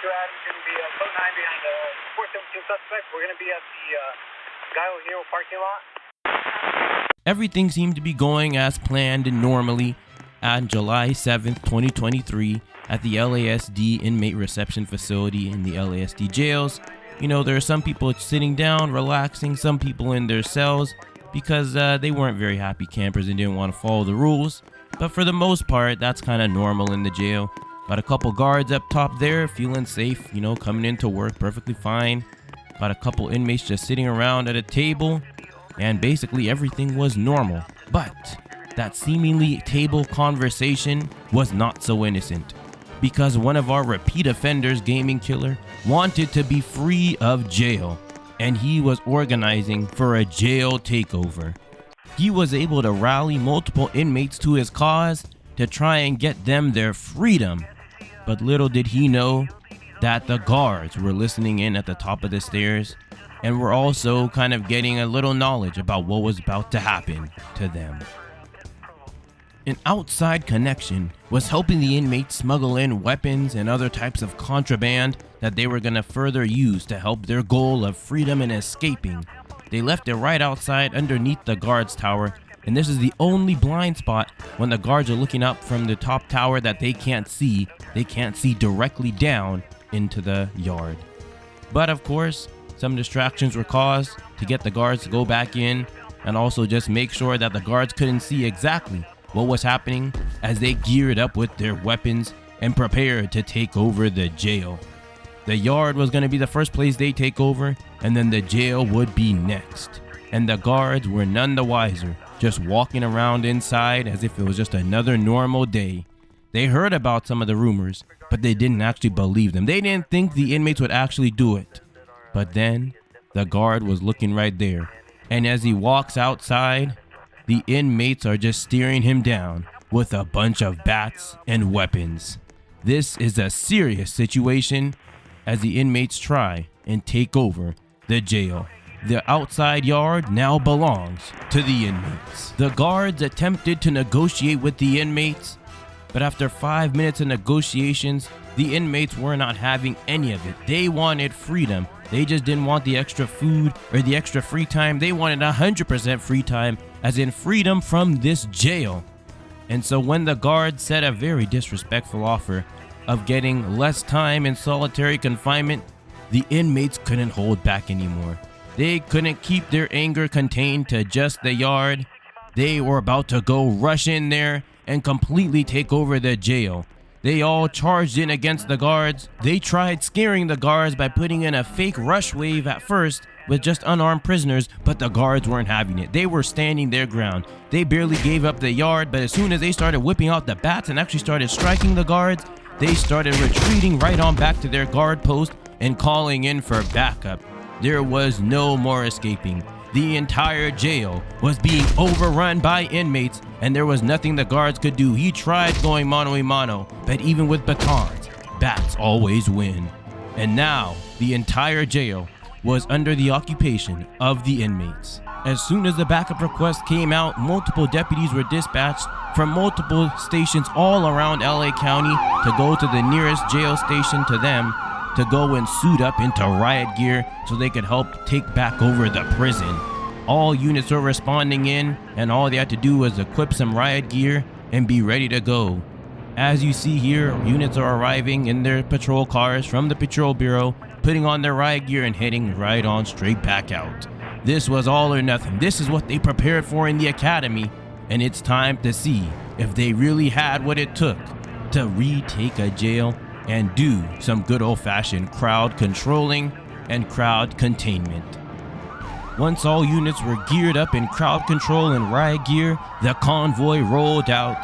472 Adams, going to be code 9 behind the 417 suspect. We're going to be at the Guile Hero parking lot. Everything seemed to be going as planned and normally on July 7th, 2023 at the LASD inmate reception facility in the LASD jails. You know, there are some people sitting down, relaxing, some people in their cells because they weren't very happy campers and didn't want to follow the rules. But for the most part, that's kind of normal in the jail. Got a couple guards up top there feeling safe, you know, coming into work perfectly fine. Got a couple inmates just sitting around at a table, and basically everything was normal. But that seemingly table conversation was not so innocent, because one of our repeat offenders, Gaming Killer, wanted to be free of jail, and he was organizing for a jail takeover. He was able to rally multiple inmates to his cause to try and get them their freedom. But little did he know that the guards were listening in at the top of the stairs and were also kind of getting a little knowledge about what was about to happen to them. An outside connection was helping the inmates smuggle in weapons and other types of contraband that they were going to further use to help their goal of freedom and escaping. They left it right outside underneath the guards tower, and this is the only blind spot when the guards are looking up from the top tower that they can't see. They can't see directly down into the yard. But of course, some distractions were caused to get the guards to go back in, and also just make sure that the guards couldn't see exactly what was happening as they geared up with their weapons and prepared to take over the jail. The yard was going to be the first place they take over, and then the jail would be next. And the guards were none the wiser, just walking around inside as if it was just another normal day. They heard about some of the rumors, but they didn't actually believe them. They didn't think the inmates would actually do it. But then the guard was looking right there, and as he walks outside, the inmates are just staring him down with a bunch of bats and weapons. This is a serious situation as the inmates try and take over the jail. The outside yard now belongs to the inmates. The guards attempted to negotiate with the inmates, but after 5 minutes of negotiations, the inmates were not having any of it. They wanted freedom. They just didn't want the extra food or the extra free time. They wanted 100% free time, as in freedom from this jail. And so when the guards set a very disrespectful offer of getting less time in solitary confinement, the inmates couldn't hold back anymore. They couldn't keep their anger contained to just the yard. They were about to go rush in there and completely take over the jail. They all charged in against the guards. They tried scaring the guards by putting in a fake rush wave at first with just unarmed prisoners, but the guards weren't having it. They were standing their ground. They barely gave up the yard, but as soon as they started whipping out the bats and actually started striking the guards, they started retreating right on back to their guard post and calling in for backup. There was no more escaping. The entire jail was being overrun by inmates, and there was nothing the guards could do. He tried going mano-a-mano, but even with batons, bats always win. And now, the entire jail was under the occupation of the inmates. As soon as the backup request came out, multiple deputies were dispatched from multiple stations all around LA County to go to the nearest jail station to them to go and suit up into riot gear so they could help take back over the prison. All units were responding in, and all they had to do was equip some riot gear and be ready to go. As you see here, units are arriving in their patrol cars from the Patrol Bureau, putting on their riot gear and heading right on straight back out. This was all or nothing. This is what they prepared for in the academy, and it's time to see if they really had what it took to retake a jail and do some good old-fashioned crowd controlling and crowd containment. Once all units were geared up in crowd control and riot gear, the convoy rolled out.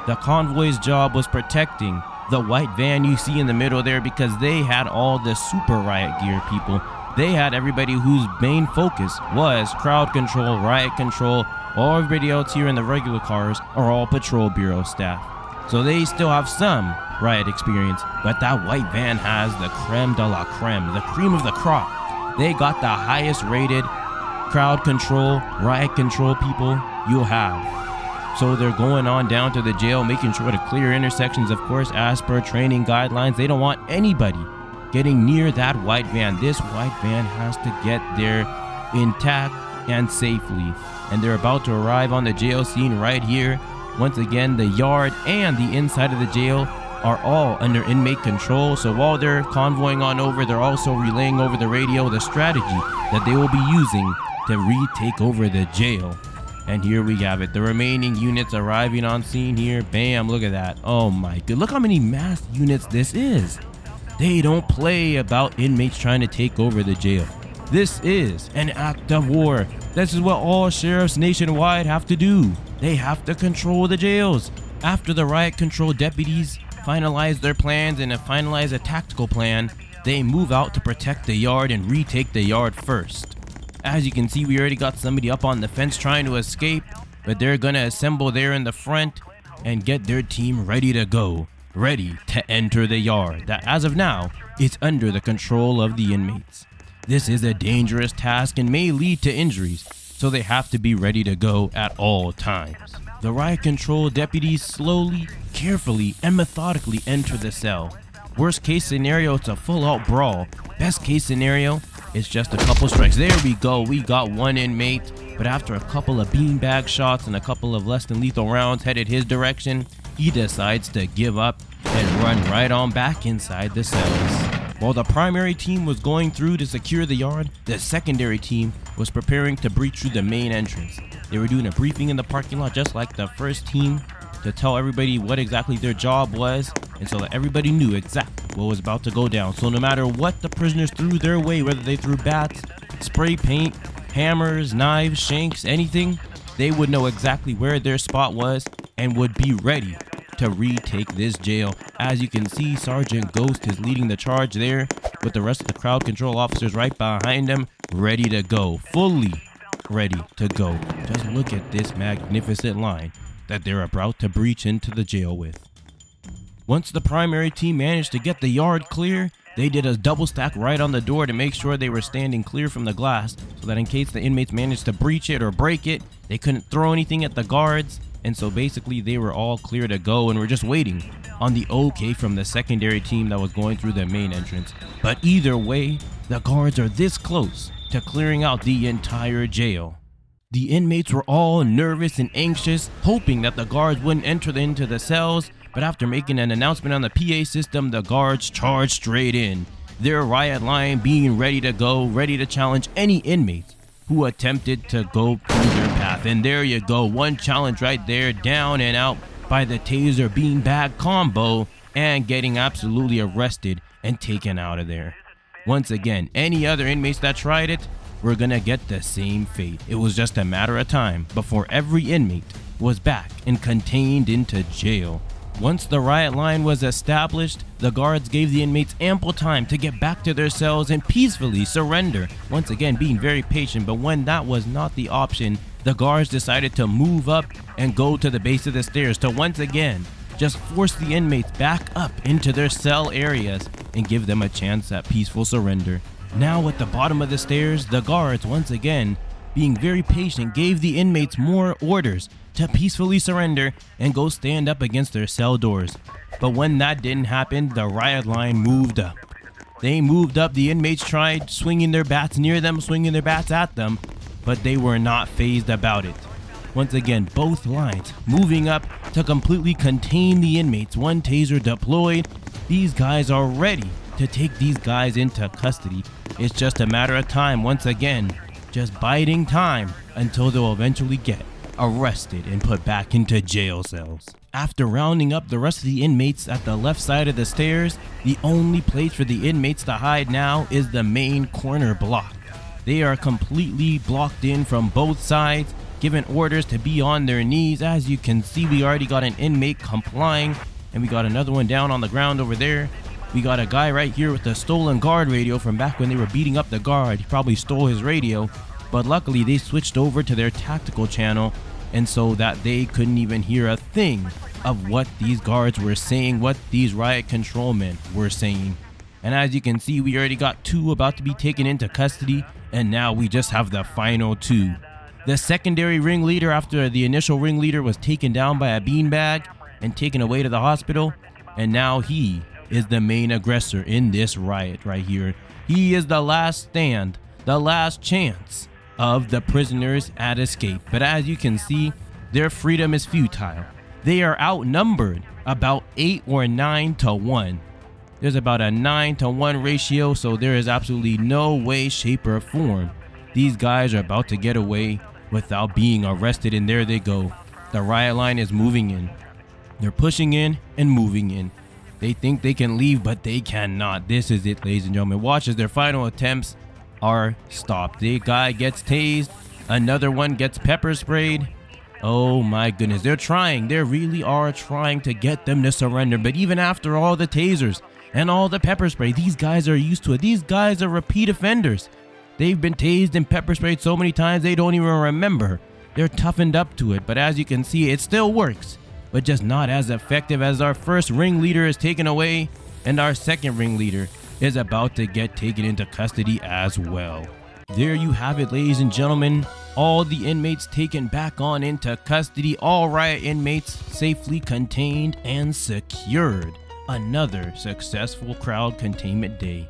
The convoy's job was protecting the white van you see in the middle there, because they had all the super riot gear people. They had everybody whose main focus was crowd control, riot control. All everybody else here in the regular cars are all Patrol Bureau staff. So they still have some riot experience, but that white van has the creme de la creme, the cream of the crop. They got the highest rated crowd control, riot control people you'll have. So they're going on down to the jail, making sure to clear intersections, of course, as per training guidelines. They don't want anybody getting near that white van. This white van has to get there intact and safely. And they're about to arrive on the jail scene right here. Once again, the yard and the inside of the jail are all under inmate control. So while they're convoying on over, they're also relaying over the radio the strategy that they will be using to retake over the jail. And here we have it, the remaining units arriving on scene here. Bam, look at that. Oh my god, look how many mass units this is. They don't play about inmates trying to take over the jail. This is an act of war. This is what all sheriffs nationwide have to do. They have to control the jails. After the riot control deputies finalize their plans and finalize a tactical plan, they move out to protect the yard and retake the yard first. As you can see, we already got somebody up on the fence trying to escape, but they're gonna assemble there in the front and get their team ready to go, ready to enter the yard that as of now is under the control of the inmates. This is a dangerous task and may lead to injuries, so they have to be ready to go at all times. The riot control deputies slowly, carefully, and methodically enter the cell. Worst case scenario, it's a full-out brawl. Best case scenario, it's just a couple strikes. There we go, we got one inmate, but after a couple of beanbag shots and a couple of less than lethal rounds headed his direction, he decides to give up and run right on back inside the cells. While the primary team was going through to secure the yard, the secondary team was preparing to breach through the main entrance. They were doing a briefing in the parking lot just like the first team to tell everybody what exactly their job was, and so that everybody knew exactly what was about to go down. So no matter what the prisoners threw their way, whether they threw bats, spray paint, hammers, knives, shanks, anything, they would know exactly where their spot was and would be ready to retake this jail. As you can see, Sergeant Ghost is leading the charge there with the rest of the crowd control officers right behind him, ready to go, fully ready to go. Just look at this magnificent line that they're about to breach into the jail with. Once the primary team managed to get the yard clear, they did a double stack right on the door to make sure they were standing clear from the glass, so that in case the inmates managed to breach it or break it, they couldn't throw anything at the guards. And so basically they were all clear to go and were just waiting on the okay from the secondary team that was going through the main entrance. But either way, the guards are this close to clearing out the entire jail. The inmates were all nervous and anxious, hoping that the guards wouldn't enter into the cells, but after making an announcement on the PA system, the guards charged straight in, their riot line being ready to go, ready to challenge any inmates who attempted to go through their path. And there you go, one challenge right there, down and out by the taser beanbag combo and getting absolutely arrested and taken out of there. Once again, any other inmates that tried it were gonna get the same fate. It was just a matter of time before every inmate was back and contained into jail. Once the riot line was established, the guards gave the inmates ample time to get back to their cells and peacefully surrender, once again being very patient. But when that was not the option, the guards decided to move up and go to the base of the stairs to once again just force the inmates back up into their cell areas and give them a chance at peaceful surrender. Now at the bottom of the stairs, the guards once again, being very patient, gave the inmates more orders to peacefully surrender and go stand up against their cell doors. But when that didn't happen, the riot line moved up. They moved up, the inmates tried swinging their bats near them, swinging their bats at them, but they were not fazed about it. Once again, both lines moving up to completely contain the inmates. One taser deployed. These guys are ready to take these guys into custody. It's just a matter of time, once again, just biding time until they'll eventually get arrested and put back into jail cells. After rounding up the rest of the inmates at the left side of the stairs, the only place for the inmates to hide now is the main corner block. They are completely blocked in from both sides, given orders to be on their knees. As you can see, we already got an inmate complying, and we got another one down on the ground over there. We got a guy right here with a stolen guard radio from back when they were beating up the guard. He probably stole his radio, but luckily they switched over to their tactical channel, and so that they couldn't even hear a thing of what these guards were saying, what these riot control men were saying. And as you can see, we already got two about to be taken into custody, and now we just have the final two. The secondary ringleader, after the initial ringleader was taken down by a beanbag and taken away to the hospital, and now he is the main aggressor in this riot right here. He is the last stand, the last chance of the prisoners at escape. But as you can see, their freedom is futile. They are outnumbered about 8 or 9 to 1. There's about a 9 to 1 ratio, so there is absolutely no way, shape, or form these guys are about to get away without being arrested. And there they go. The riot line is moving in. They're pushing in and moving in. They think they can leave, but they cannot. This is it, ladies and gentlemen. Watch as their final attempts are stopped. The guy gets tased. Another one gets pepper sprayed. Oh my goodness. They're trying. They really are trying to get them to surrender. But even after all the tasers and all the pepper spray, these guys are used to it. These guys are repeat offenders. They've been tased and pepper sprayed so many times they don't even remember. They're toughened up to it. But as you can see, it still works, but just not as effective, as our first ringleader is taken away and our second ringleader is about to get taken into custody as well. There you have it, ladies and gentlemen. All the inmates taken back on into custody. All riot inmates safely contained and secured. Another successful crowd containment day.